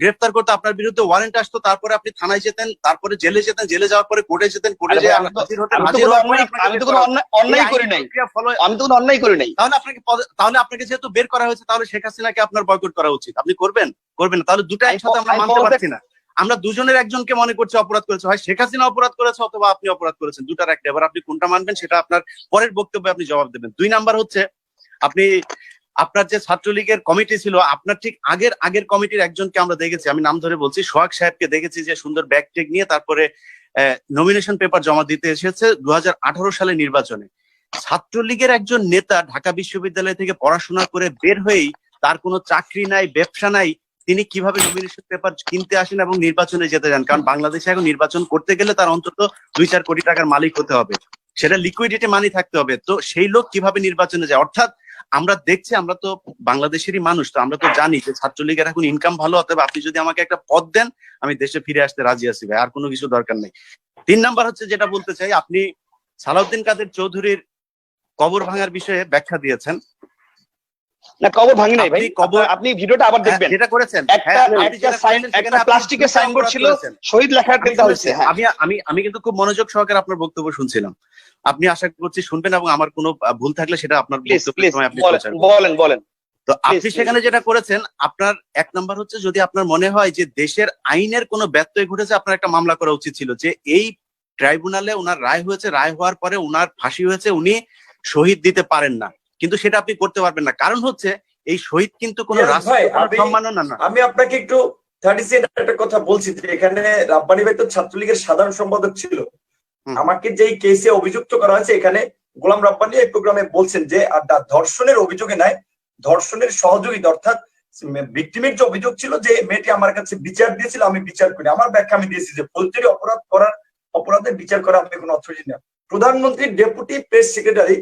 গ্রেফতার করতো, আপনার বিরুদ্ধে ওয়ারেন্ট আসতো, তারপরে আপনি থানায় যেতেন, তারপরে জেলে যেতেন, জেলে যাওয়ার পরে কোর্টে যেতেন, কোর্টে যেয়ে আমি তো কোনো অন্যায় করি নাই, আমি তো কোনো অন্যায় করি নাই। তাহলে আপনাকে যেহেতু বের করা হয়েছে, তাহলে শেখ হাসিনাকে আপনার বয়কট করা উচিত। আপনি করবেন না? তাহলে দুটো একসাথে আমরা মানতে পারছি না। আমরা দুজনের একজনকে মনে করছি অপরাধ করেছে, হয় শেখ হাসিনা অপরাধ করেছে অথবা আপনি অপরাধ করেছেন। দুটার একটা। এবার আপনি কোনটা মানবেন সেটা আপনার পরের বক্তব্যে আপনি জবাব দেবেন। 2 নাম্বার হচ্ছে, আপনি আপনার যে ছাত্রলীগের কমিটি ছিল, আপনার ঠিক আগের কমিটির একজনকে আমরা দেখেছি, আমি নাম ধরে বলছি, সোহাগ সাহেবকে দেখেছি যে সুন্দর ব্যাগ টেক নিয়ে তারপরে নমিনেশন পেপার জমা দিতে এসেছে 2018 সালে নির্বাচনে। ছাত্রলীগের একজন নেতা ঢাকা বিশ্ববিদ্যালয় থেকে পড়াশোনা করে বের হয়েই, তার কোনো চাকরি নাই, ব্যবসা নাই, তিনি কিভাবে নমিনেশন পেপার কিনতে আসেন এবং নির্বাচনে যেতে যান? কারণ বাংলাদেশে এখন নির্বাচন করতে গেলে তার অন্তত 2-4 কোটি টাকার মালিক হতে হবে, সেটা লিকুইডিটি মানি থাকতে হবে। তো সেই লোক কিভাবে নির্বাচনে যায়? অর্থাৎ আমরা দেখছি, আমরা তো বাংলাদেশেরই মানুষ, তো আমরা তো জানি যে ছাত্রলীগের এখন ইনকাম ভালো, অথবা আপনি যদি আমাকে একটা পদ দেন আমি দেশে ফিরে আসতে রাজি আছি ভাই, আর কোনো কিছু দরকার নেই। 3 নাম্বার হচ্ছে, যেটা বলতে চাই, আপনি সালাউদ্দিন কাদের চৌধুরীর কবর ভাঙার বিষয়ে ব্যাখ্যা দিয়েছেন। না, কবর ভাঙি নাই ভাই, আপনি ভিডিওটা আবার দেখবেন। যেটা করেছেন, একটা প্লাস্টিকের সাইনবোর্ড ছিল, শহীদ লেখা টেকা হয়েছে। আমি কিন্তু খুব মনোযোগ সহকারে আপনার বক্তব্য শুনছিলাম। আপনি আশা করছি শুনবেন, এবং আমার কোনো ভুল থাকলে সেটা আপনার বলেন। তো আপনি সেখানে যেটা করেছেন, আপনার 1 নাম্বার হচ্ছে, যদি আপনার মনে হয় যে দেশের আইনের কোনো ব্যত্যয় ঘটেছে, আপনার একটা মামলা করা উচিত ছিল যে এই ট্রাইব্যুনালে ওনার রায় হয়েছে, রায় হওয়ার পরে ওনার ফাঁসি হয়েছে, উনি শহীদ দিতে পারেন না, কিন্তু সেটা আপনি করতে পারবেন না। কারণ হচ্ছে এই শহীদ কিন্তু কোনো রাষ্ট্রীয় সম্মাননা না। আমি আপনাকে একটু 30 সেকেন্ড একটা কথা বলছি যে এখানে রাব্বানী ভাই তো ছাত্রলীগের সাধারণ সম্পাদক ছিল। আমাকে যেই কেসে অভিযুক্ত করা হয়েছে, এখানে গোলাম রাব্বানী এই প্রোগ্রামে বলছেন যে ধর্ষণের অভিযোগে নাই, ধর্ষণের সহযোগিতা, অর্থাৎ ভিকটিমের যে অভিযোগ ছিল যে মেয়েটি আমার কাছে বিচার দিয়েছিল, আমি বিচার করি। আমার ব্যাখ্যা আমি দিয়েছি যে ফৌজদারি অপরাধের বিচার করা আমি কোনো অথরিটি না। প্রধানমন্ত্রীর deputy press secretary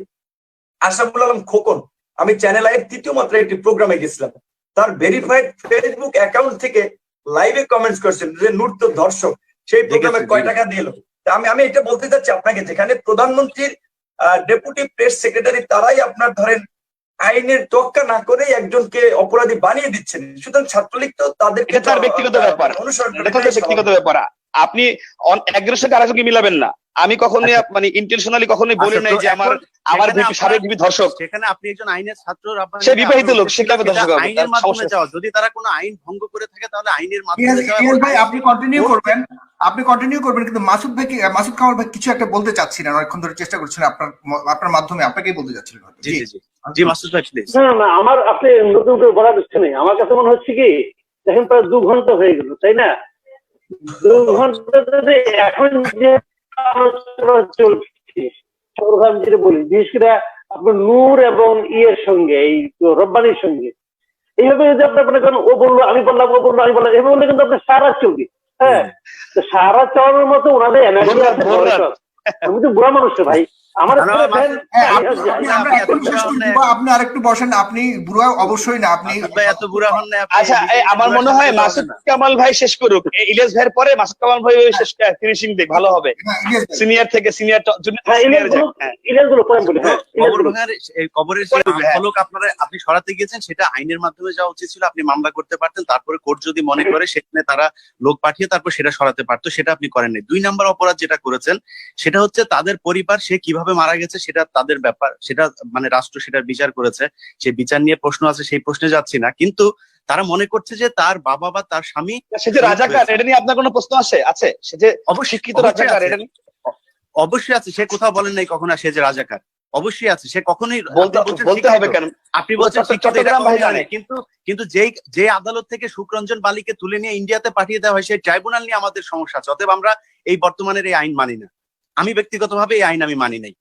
Ashraful Alam Khokon, আমি চ্যানেল আইয়ের 3য় মাত্রায় একটি প্রোগ্রামে গেছিলাম, তার ভেরিফাইড ফেসবুক অ্যাকাউন্ট থেকে লাইভে কমেন্টস করছেন যে নূর তো দর্শক, সেই প্রোগ্রামে কয় টাকা দিল। আমি এটা বলতে চাচ্ছি আপনাকে, যেখানে প্রধানমন্ত্রীর ডেপুটি প্রেস সেক্রেটারি, তারাই আপনার ধরেন আইনের তোয়াক্কা না করে একজনকে অপরাধী বানিয়ে দিচ্ছেন। সুতরাং ছাত্রলীগ তো তাদেরকে, তার ব্যক্তিগত ব্যাপার, ব্যক্তিগত ব্যাপার। আপনি একজনের সাথে আরেকজনকে মিলাবেন না। আমি কখনোই মানে ইন্টেনশনালি কখনোই বলি নাই যে আমার সাবেক ধর্ষক। সেখানে আপনি একজন আইনের ছাত্র, সে বিবাহিত লোক, সে কিভাবে ধর্ষক হবে? আইনের মাধ্যমে যাওয়া, যদি তারা কোনো আইন ভঙ্গ করে থাকে তাহলে আইনের মাধ্যমে যাওয়া। ভাই আপনি কন্টিনিউ করবেন, কিন্তু মাসুদ কামাল ভাই কিছু একটা বলতে চাচ্ছিলেন, অনেকক্ষণ ধরে চেষ্টা করছেন, আপনার মাধ্যমে আপনাকেই বলতে চাচ্ছিলেন। জি মাসুদ ভাই প্লিজ। না, আমার আপনি নতুন করে বলার কিছু নেই। আমার কাছে মনে হচ্ছে কি, দেখেন প্রায় 2 ঘন্টা হয়ে গেল, তাই না? 2 ঘন্টা ধরে এখন যে চলছে, আমি যেটা বলি, বিশেষ করে আপনার নূর এবং ইয়ের সঙ্গে, এই রব্বানির সঙ্গে এইভাবে যদি আপনি মনে করেন, ও বললো আমি বললাম, ও বললো আমি বললাম, এভাবে বললে কিন্তু আপনার সারা চলবে। হ্যাঁ, তো সারা চলার মতো ওনাদের এনার্জি আছে। আমি তো বুড়া মানুষ ভাই, আমার আপনি আরেকটু বসেন, আপনি বুড়া অবশ্যই না, আপনি এত বুড়া হন না। আচ্ছা, আমার মনে হয় মাসুদ কামাল ভাই শেষ করুক, ইলিয়াস ভাইয়ের পরে মাসুদ কামাল ভাই শেষ ফিনিশিং দেখ, ভালো হবে। সিনিয়র থেকে সিনিয়র কবরের ফলক আপনি সরাতে গিয়েছেন, সেটা আইনের মাধ্যমে যাওয়া উচিত ছিল। আপনি মামলা করতে পারতেন, তারপরে কোর্ট যদি মনে করে সেখানে তারা লোক পাঠিয়ে তারপর সেটা সরাতে পারতো, সেটা আপনি করেন নাই। 2 নাম্বার অপরাধ যেটা করেছেন সেটা হচ্ছে তাদের পরিবার সে কিভাবে কিভাবে মারা গেছে সেটা তাদের ব্যাপার, সেটা মানে রাষ্ট্র সেটার বিচার করেছে, সেই বিচার নিয়ে প্রশ্ন আছে, সেই প্রশ্নে যাচ্ছি না। কিন্তু তারা মনে করছে যে তার বাবা বা তার স্বামী সে যে রাজাকার, এটা নিয়ে আপনার কোনো প্রশ্ন আছে? সে যে অবশিক্ষিত রাজাকার, এটা নিয়ে অবশ্যই আছে। সে কোথাও বলেন নাই কখনো সে যে রাজাকার, অবশ্যই আছে। সে কখনোই বলতে হবে কেন? আপনি বলছেন চট্টগ্রাম ভাই জানে, কিন্তু যে আদালত থেকে সুখরঞ্জন বালিকে তুলে নিয়ে ইন্ডিয়াতে পাঠিয়ে দেওয়া হয় সেই ট্রাইব্যুনাল নিয়ে আমাদের সমস্যা আছে। অতএব আমরা এই বর্তমানের এই আইন মানি না। আমি ব্যক্তিগতভাবে এই আইন আমি মানি নাই।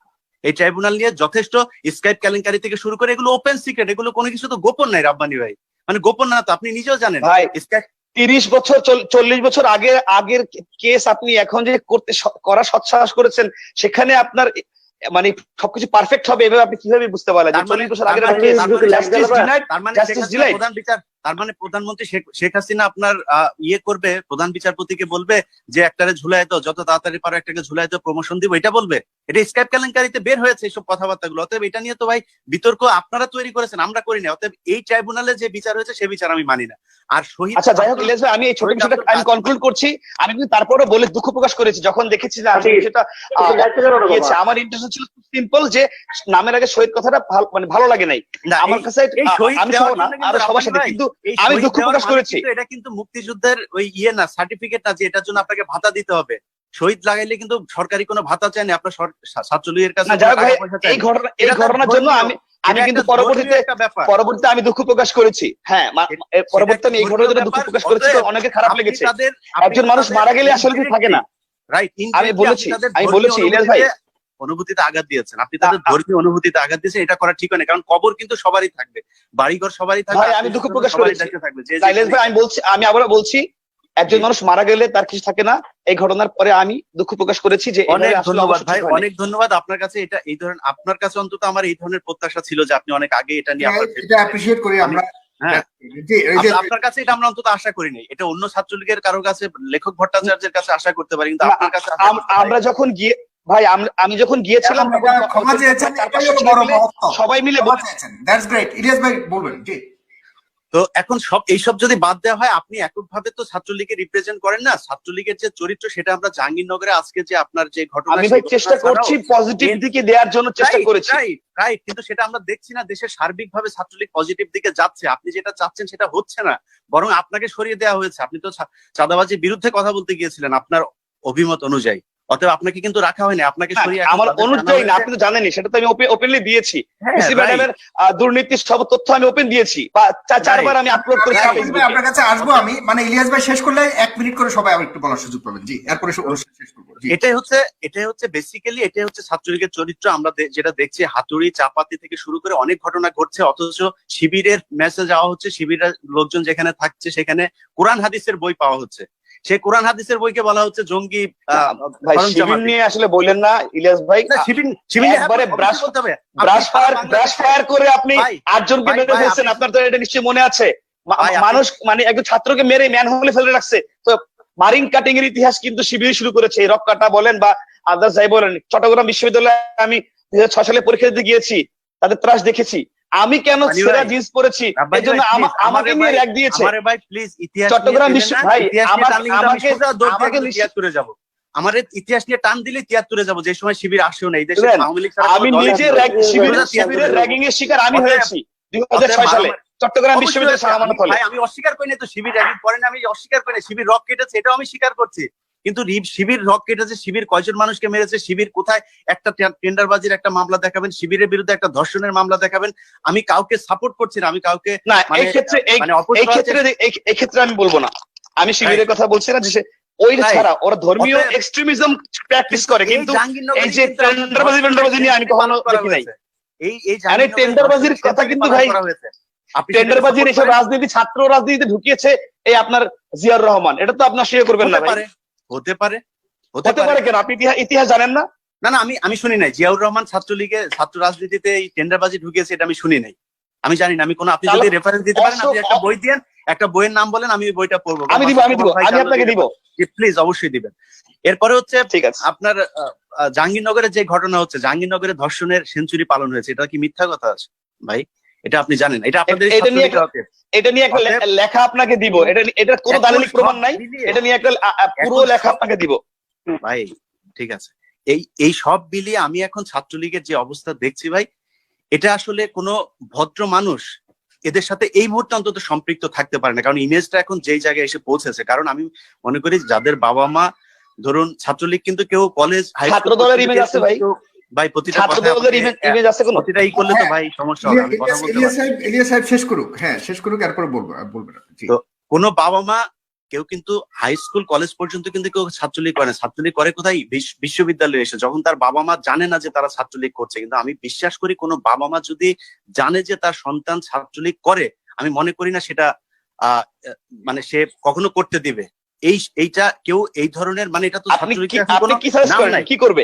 এই ট্রাইব্যুনাল নিয়ে যথেষ্ট স্কাইপ কেলেঙ্কারি থেকে শুরু করে এগুলো ওপেন সিক্রেট, এগুলো কোনো কিছু তো গোপন নাই রাব্বানি ভাই, মানে গোপন না তো আপনি নিজেও জানেন ভাই। 30 বছর 40 বছর আগের কেস আপনি এখন যে করা সৎসাহস করেছেন, সেখানে আপনার মানে সবকিছু পারফেক্ট হবে এভাবে আপনি কিভাবে বুঝতে পারলেন? 40 বছর আগের তার মানে প্রধানমন্ত্রী শেখ হাসিনা আপনার ইয়ে করবে, প্রধান বিচারপতিকে বলবে যে একটারে ঝুলাই দাও, যত তাড়াতাড়ি পারো একটাকে ঝুলাই দাও, প্রমোশন দিব, এটা বলবে? এটা স্কাইপ কেলেঙ্কারিতে বের হয়েছে এইসব কথাবার্তাগুলো। অতএব এটা নিয়ে তো ভাই বিতর্ক আপনারা তৈরি করেছেন, আমরা করি না। অতএব এই ট্রাইব্যুনালে যে বিচার হয়েছে সে বিচার আমি মানি না। আর শহীদ, আচ্ছা যাই হোক ইলিয়াস ভাই, আমি এই ছোট বিষয়টা আমি কনক্লুড করছি। আমি কিন্তু তারপরে বলে দুঃখ প্রকাশ করেছি যখন দেখেছি যে আমি সেটা আমার ইন্টারেস্ট ছিল সিম্পল, যে নামের আগে শহীদ কথাটা মানে ভালো লাগে নাই আমার কাছে। আমি সহ না আরো সবার সাথে, কিন্তু আমি দুঃখ প্রকাশ করেছি। এটা কিন্তু মুক্তিযুদ্ধের ওই ইয়ে না, সার্টিফিকেট না যে এটার জন্য আপনাকে ভাতা দিতে হবে। শহীদ লাগাইলে কিন্তু সরকারি কোনো ভাতা চায়নি, আপনার ছাত্রলীগের কাছে। এই ঘটনার জন্য আমি কিন্তু পরবর্তীতে আমি দুঃখ প্রকাশ করেছি। হ্যাঁ, পরবর্তীতে আমি এই ঘটনার জন্য দুঃখ প্রকাশ করেছি, অনেকে খারাপ লেগেছে। একজন মানুষ মারা গেলে আসলে থাকে না। রাইট, আমি বলেছি ইলিয়াস ভাই অনুভূতিতে আঘাত দিয়েছেন, আপনি তাদের ধর্মীয় অনুভূতিতে আঘাত দিয়েছেন, এটা করা ঠিক হয় না। কারণ কবর কিন্তু সবারই থাকবে, বাড়িঘর সবারই থাকবে। আমি দুঃখ প্রকাশ করেছি ইলিয়াস ভাই, আমি আবারও বলছি, একজন মানুষ মারা গেলে তার কিছু থাকে না। এই ঘটনার পরে আমি দুঃখ প্রকাশ করেছি। যে অনেক ধন্যবাদ ভাই, অনেক ধন্যবাদ আপনার কাছে। এটা এই ধরনের, আপনার কাছে অন্তত আমার এই ধরনের প্রত্যাশা ছিল যে আপনি অনেক আগে এটা নিয়ে অ্যাপ্রিশিয়েট করি আমরা। হ্যাঁ, আপনার কাছে এটা আমরা অন্তত আশা করি নাই। এটা অন্য ছাত্রলীগের কারোর কাছে, লেখক ভট্টাচার্যের কাছে আশা করতে পারি, কিন্তু আপনার কাছে আমরা যখন গিয়ে ভাই আমি যখন গিয়েছিলাম সবাই মিলে বলেছেন। That's great. ইলিয়াস ভাই বলবেন। জি, তো এখন এইসব যদি বাদ দেওয়া হয়, আপনি এককভাবে তো ছাত্রলীগকে রিপ্রেজেন্ট করেন না। ছাত্রলীগের যে চরিত্র সেটা আমরা জাহাঙ্গীরনগরে আজকে যে আপনার যে ঘটনা, আমি ভাই চেষ্টা করছি পজিটিভ দিকে দেওয়ার জন্য চেষ্টা করেছি। রাইট, কিন্তু সেটা আমরা দেখছি না। দেশের সার্বিকভাবে ছাত্রলীগ পজিটিভ দিকে যাচ্ছে। আপনি যেটা চাচ্ছেন সেটা হচ্ছে না, বরং আপনাকে সরিয়ে দেওয়া হয়েছে। আপনি তো চাঁদাবাজির বিরুদ্ধে কথা বলতে গিয়েছিলেন আপনার অভিমত অনুযায়ী, অতএব আপনাকে কিন্তু রাখা হয়নি, আপনাকে সরিয়ে। আমার অনুযায়ী না, আপনি তো জানেনই, সেটা তো আমি ওপেনলি দিয়েছি। পিসি ম্যাডামের দুর্নীতির সব তথ্য আমি ওপেন দিয়েছি, 4বার আমি আপলোড করেছি ফেসবুকে। আপনার কাছে আসবো আমি, মানে ইলিয়াস ভাই শেষ করলে 1 মিনিট করে সবাই আবার একটু বলার সুযোগ পাবেন। জি, এরপরে শেষ করব। এটাই হচ্ছে বেসিক্যালি এটাই হচ্ছে ছাত্রলীগের চরিত্র। আমরা যেটা দেখছি, হাতুড়ি চাপাতি থেকে শুরু করে অনেক ঘটনা ঘটছে, অথচ শিবিরের মেসেজ যাওয়া হচ্ছে, শিবিরের লোকজন যেখানে থাকছে সেখানে কোরআন হাদিসের বই পাওয়া হচ্ছে। সেই কোরআন হাদিসের বইকে বলা হচ্ছে জঙ্গি। শিবির নিয়ে আসলে বললেন না ইলিয়াস ভাই, একবারে ব্রাশ ফায়ার করে আপনি 8 জনকে মেরে ফেলছেন। আপনার তো এটা নিশ্চয়ই মনে আছে। মানুষ মানে একজন ছাত্রকে মেরে ম্যান হোলে ফেলে রাখছে। তো মারিং কাটিং এর ইতিহাস কিন্তু শিবির শুরু করেছে। রক কাটা বলেন বা আদার্স যাই বলেন। চট্টগ্রাম বিশ্ববিদ্যালয়ে আমি 2006 সালে পরীক্ষা দিতে গিয়েছি, তাদের ত্রাস দেখেছি। আমি কেন ছেঁড়া জিন্স পরেছি এই জন্য আমাকে নিয়ে র্যাগ দিয়েছে। চট্টগ্রাম বিশ্ব ভাই আমাকে করে যাব, আমার ইতিহাস নিয়ে টান দিলে 73-এ যাবো, যে সময় শিবির আসেও না এই দেশে। আমি নিজে শিবিরের র্যাগিং এর শিকার আমি হয়েছি 2006 সালে চট্টগ্রাম বিশ্ববিদ্যালয়ে। ভাই আমি অস্বীকার করি না তো শিবির র্যাগিং করেন, আমি অস্বীকার করি না। শিবির রক কেটেছে, এটাও আমি স্বীকার করছি। কিন্তু শিবির রক কেটেছে, শিবির কয়জন মানুষকে মেরেছে, শিবির কোথায় একটা টেন্ডারবাজির একটা মামলা দেখাবেন, শিবিরের বিরুদ্ধে একটা ধর্ষণের মামলা দেখাবেন। আমি কাউকে সাপোর্ট করছি না, আমি কাউকে না। এই ক্ষেত্রে আমি বলবো না, আমি শিবিরের কথা বলছি না। যে ওই ছাড়া ওরা ধর্মীয় এক্সট্রিমিজম প্র্যাকটিস করে, কিন্তু এই যে টেন্ডারবাজি নিয়ে আমি কখনো দেখি নাই। এই টেন্ডারবাজির কথা কিন্তু ভাই, টেন্ডারবাজির এসব রাজনীতি, ছাত্র রাজনীতিতে ঢুকিয়েছে এই আপনার জিয়াউর রহমান। এটা তো আপনার শেয়ার করবেন না ভাই। হতে পারে কেন? আপনি ইতিহাস জানেন না? না, আমি শুনি নাই জিয়াউর রহমান ছাত্রলীগে ছাত্র রাজনীতিতে এই টেন্ডারবাজি ঢুকিয়েছে, এটা আমি শুনি নাই, আমি জানি না। আমি কোনো, আপনি যদি রেফারেন্স দিতে পারেন, আপনি একটা বই দেন, একটা বইয়ের নাম বলেন, আমি বইটা পড়বো। আমি আপনাকে দিব, প্লিজ অবশ্যই দিবেন। এরপরে হচ্ছে ঠিক আছে, আপনার জাহাঙ্গীরনগরে যে ঘটনা হচ্ছে, জাহাঙ্গীরনগরে ধর্ষণের সেঞ্চুরি পালন হয়েছে, এটা কি মিথ্যা কথা আছে ভাই? এটা আপনি জানেন? এটা আপনাদের এটা নিয়ে একটা লেখা আপনাকে দিব। এটা কোনো দালিলিক প্রমাণ নাই। এটা নিয়ে একটা পুরো লেখা আপনাকে দিব ভাই। ঠিক আছে, এই সব মিলিয়ে আমি এখন ছাত্রলীগের যে অবস্থা দেখছি ভাই, এটা আসলে কোনো ভদ্র মানুষ এদের সাথে এই মুহূর্তে অন্তত সম্পৃক্ত থাকতে পারে না, কারণ ইমেজটা এখন যেই জায়গায় এসে পৌঁছেছে। কারণ আমি মনে করি যাদের বাবা মা ধরুন ছাত্রলীগ, কিন্তু কেউ কলেজ ছাত্র দলের ইমেজ আছে ভাই, ভাই প্রতিটা ছাত্র দলের ইমেজ আছে কোনো, প্রতিটা ই করলে তো ভাই সমস্যা হবে। আমি কথা বলতে ইলিয়াস সাহেব শেষ করুক, হ্যাঁ শেষ করুক, এরপরে বলবেন। তো কোনো বাবা মা কেউ কিন্তু হাই স্কুল কলেজ পর্যন্ত কিন্তু কেউ ছাত্রলীগ করে না। ছাত্রলীগ করে কোথায়? বিশ্ববিদ্যালয়ে এসে, যখন তার বাবা মা জানে না যে তারা ছাত্রলীগ করছে। কিন্তু আমি বিশ্বাস করি কোনো বাবা মা যদি জানে যে তার সন্তান ছাত্রলীগ করে, আমি মনে করি না সেটা মানে সে কখনো করতে দিবে। এইটা কেউ এই ধরনের, মানে এটা তো ছাত্রলীগ কি করবে?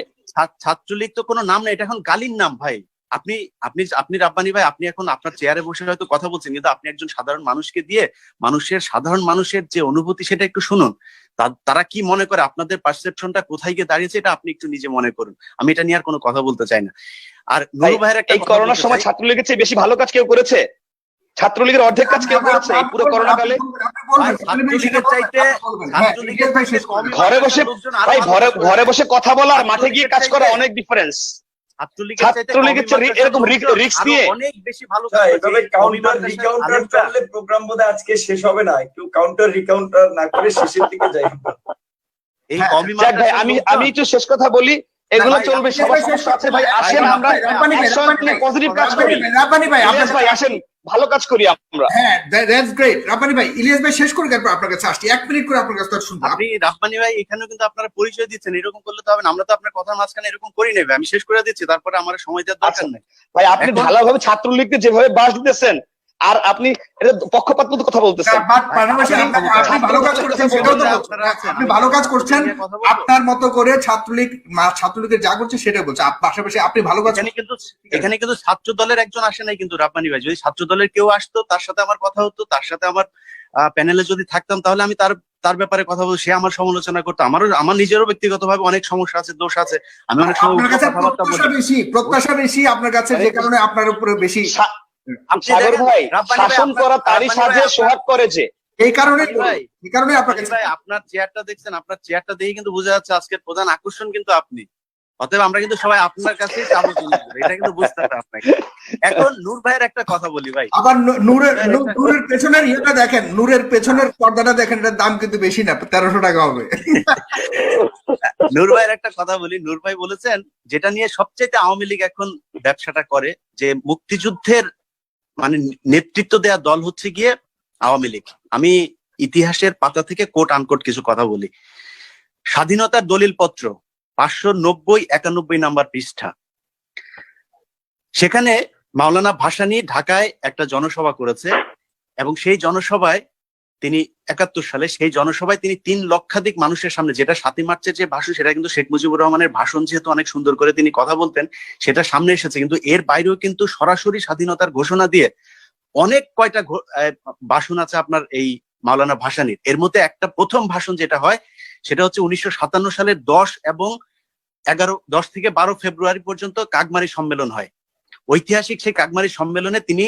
ছাত্রলীগ তো কোনো নাম না, এটা এখন গালির নাম ভাই। আপনি রাব্বানী ভাই, আপনি এখন আপনার চেয়ারে বসে হয়তো কথা বলছেন, কিন্তু আপনি একজন সাধারণ মানুষকে দিয়ে সাধারণ মানুষের যে অনুভূতি সেটা একটু শুনুন। তারা কি মনে করে, আপনাদের পারসেপশনটা কোথায় গিয়ে দাঁড়িয়েছে, এটা আপনি একটু নিজে মনে করুন। আমি এটা নিয়ে আর কোনো কথা বলতে চাই না। আর নুরু ভাইয়ের একটা, এই করোনার সময় ছাত্রলীগের চেয়ে বেশি ভালো কাজ কেউ করেছে? ছাত্রলীগের অর্ধেক কাজ কেউ করেছে এই পুরো করোনা কালে? ঘরে বসে কথা বলা আর মাঠে গিয়ে কাজ করা অনেক ডিফারেন্স। ছাত্রলীগের চেয়ে এরকম রিস্ক নিয়ে অনেক বেশি ভালো। এভাবে কাউন্টার রিকাউন্টার চললে প্রোগ্রাম বোধহয় আজকে শেষ হবে না। একটু কাউন্টার রিকাউন্টার না করে শেষের দিকে যাই। আমি একটু শেষ কথা বলি, এগুলো চলবে, সবার সমস্যা আছে ভাই। আসেন আমরা পজিটিভ কাজ করি। রাব্বানী ভাই আসেন, ভালো কাজ করি আমরা। হ্যাঁ, দ্যাটস গ্রেট। রাব্বানী ভাই, ইলিয়াস ভাই শেষ করে এরপর আপনার কাছে আসছি। 1 মিনিট করে আপনার কাছে শুনবো। আপনি রাব্বানী ভাই এখানেও কিন্তু আপনারা পরিচয় দিচ্ছেন, এরকম করলে তো হবে না। আমরা তো আপনার কথার মাঝখানে এরকম করি নেবে, আমি শেষ করে দিচ্ছি, তারপরে আমার সময় দেওয়ার দরকার নেই ভাই। আপনি ভালোভাবে ছাত্রলীগকে যেভাবে বাস দিতেছেন, আর আপনি এটা পক্ষপাত মতো কথা বলতেছেন। আপনি ভালো কাজ করছেন, সেটাও তো আপনি ভালো কাজ করছেন আপনার মতো করে। ছাত্রলীগের যা করছে সেটাই বলছে, পাশাপাশি আপনি ভালো কাজ। এখানে কিন্তু ছাত্র দলের একজন আসে নাই কিন্তু রাব্বানী ভাই। যদি ছাত্র দলের কেউ আসতো, তার সাথে আমার কথা হতো, তার সাথে আমার প্যানেলে যদি থাকতাম, তাহলে আমি তার ব্যাপারে কথা বলবো, সে আমার সমালোচনা করতো। আমার নিজেরও ব্যক্তিগতভাবে অনেক সমস্যা আছে, দোষ আছে। আমি অনেক সময় প্রত্যাশা বেশি আপনার কাছে, যে কারণে আপনার উপরে বেশি। সাগর ভাই, শাসন করা তারই সাথে সোহাগ করেছে, এই কারণে আপনার চেয়ারটা দেখছেন, আপনার চেয়ারটা দেখে কিন্তু বোঝা যাচ্ছে আজকের প্রধান আকর্ষণ কিন্তু আপনি। অতএব আমরা কিন্তু সবাই আপনার কাছেই যাবো, এটা কিন্তু বুঝতে হবে আপনাকে। এখন নূর ভাইয়ের একটা কথা বলি ভাই, আবার নূরের পেছনের ইয়েটা দেখেন, নূরের পেছনের পর্দাটা দেখেন, এটার দাম কিন্তু বেশি না, 1300 টাকা হবে। নূর ভাইয়ের একটা কথা বলি। নূর ভাই বলেছেন, যেটা নিয়ে সবচেয়ে আওয়ামী লীগ এখন ব্যবসাটা করে, যে মুক্তিযুদ্ধের মানে নেতৃত্ব দেয়া দল হচ্ছে গিয়ে আওয়ামী লীগ। আমি ইতিহাসের পাতা থেকে কোট আনকোট কিছু কথা বলি। স্বাধীনতার দলিল পত্র 590-91 নাম্বার পৃষ্ঠা, সেখানে মাওলানা ভাসানী ঢাকায় একটা জনসভা করেছে, এবং সেই জনসভায় তিনি 71 সালে সেই জনসভায় তিনি 3 লক্ষাধিক মানুষের সামনে, যেটা 7ই মার্চের যে ভাষণ, সেটা কিন্তু শেখ মুজিবুর রহমানের ভাষণ, যেহেতু অনেক সুন্দর করে তিনি কথা বলতেন, সেটা সামনে এসেছে। কিন্তু এর বাইরেও কিন্তু সরাসরি স্বাধীনতার ঘোষণা দিয়ে অনেক কয়টা ভাষণ আছে আপনার এই মাওলানা ভাসানীর। এর মধ্যে একটা প্রথম ভাষণ যেটা হয়, সেটা হচ্ছে 1957 সালের 10 থেকে 12 ফেব্রুয়ারি পর্যন্ত কাকমারি সম্মেলন হয়। ঐতিহাসিক সেই কাকমারি সম্মেলনে তিনি